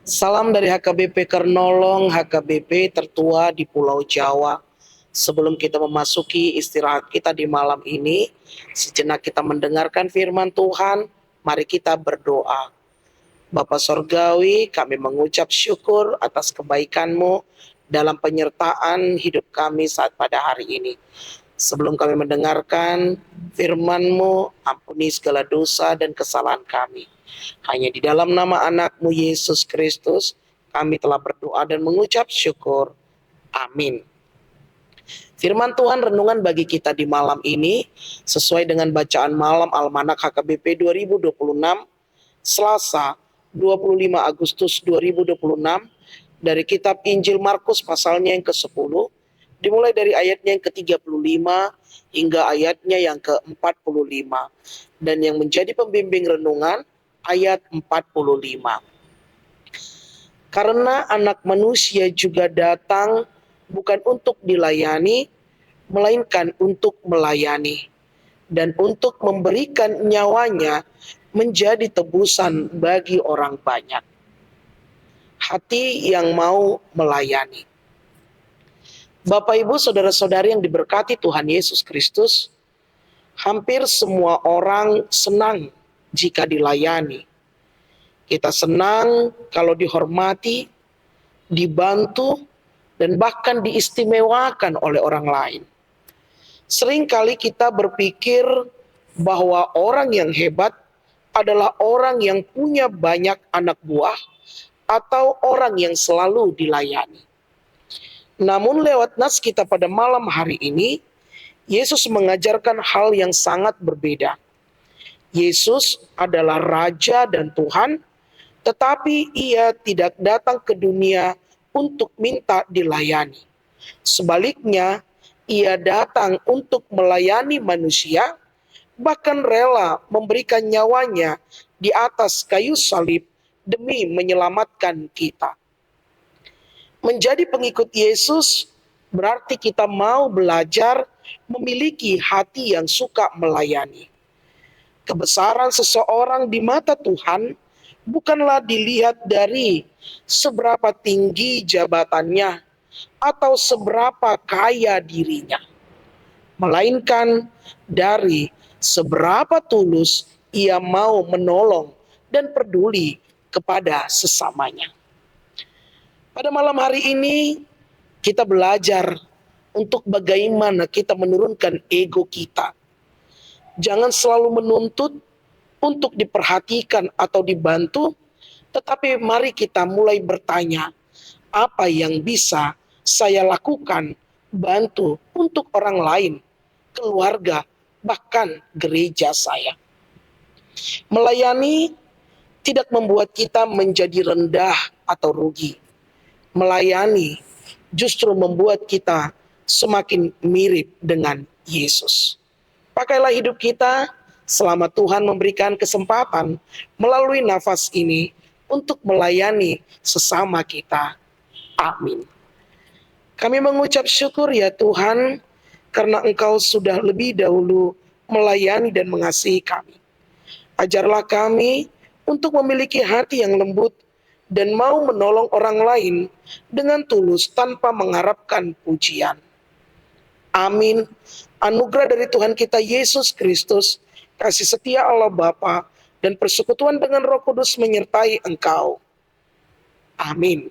Salam dari HKBP Kernolong, HKBP tertua di Pulau Jawa. Sebelum kita memasuki istirahat kita di malam ini, sejenak kita mendengarkan firman Tuhan, mari kita berdoa. Bapa Sorgawi, kami mengucap syukur atas kebaikan-Mu dalam penyertaan hidup kami saat pada hari ini. Sebelum kami mendengarkan firman-Mu, ampuni segala dosa dan kesalahan kami. Hanya di dalam nama anak-Mu Yesus Kristus, kami telah berdoa dan mengucap syukur. Amin. Firman Tuhan renungan bagi kita di malam ini, sesuai dengan bacaan malam Almanak HKBP 2026, Selasa 25 Agustus 2026, dari kitab Injil Markus pasalnya yang ke-10, dimulai dari ayatnya yang ke-35 hingga ayatnya yang ke-45. Dan yang menjadi pembimbing renungan ayat 45. Karena anak manusia juga datang bukan untuk dilayani, melainkan untuk melayani, dan untuk memberikan nyawanya menjadi tebusan bagi orang banyak. Hati yang mau melayani. Bapak, Ibu, saudara-saudari yang diberkati Tuhan Yesus Kristus, hampir semua orang senang jika dilayani. Kita senang kalau dihormati, dibantu, dan bahkan diistimewakan oleh orang lain. Seringkali kita berpikir bahwa orang yang hebat adalah orang yang punya banyak anak buah atau orang yang selalu dilayani. Namun lewat nas kita pada malam hari ini, Yesus mengajarkan hal yang sangat berbeda. Yesus adalah Raja dan Tuhan, tetapi Ia tidak datang ke dunia untuk minta dilayani. Sebaliknya, Ia datang untuk melayani manusia, bahkan rela memberikan nyawanya di atas kayu salib demi menyelamatkan kita. Menjadi pengikut Yesus berarti kita mau belajar memiliki hati yang suka melayani. Kebesaran seseorang di mata Tuhan bukanlah dilihat dari seberapa tinggi jabatannya atau seberapa kaya dirinya, melainkan dari seberapa tulus ia mau menolong dan peduli kepada sesamanya. Pada malam hari ini kita belajar untuk bagaimana kita menurunkan ego kita. Jangan selalu menuntut untuk diperhatikan atau dibantu, tetapi mari kita mulai bertanya, apa yang bisa saya lakukan, bantu untuk orang lain, keluarga, bahkan gereja saya. Melayani tidak membuat kita menjadi rendah atau rugi. Melayani justru membuat kita semakin mirip dengan Yesus. Pakailah hidup kita selama Tuhan memberikan kesempatan melalui nafas ini untuk melayani sesama kita. Amin. Kami mengucap syukur ya Tuhan, karena Engkau sudah lebih dahulu melayani dan mengasihi kami. Ajarlah kami untuk memiliki hati yang lembut dan mau menolong orang lain dengan tulus tanpa mengharapkan pujian. Amin. Anugerah dari Tuhan kita Yesus Kristus, kasih setia Allah Bapa, dan persekutuan dengan Roh Kudus menyertai engkau. Amin.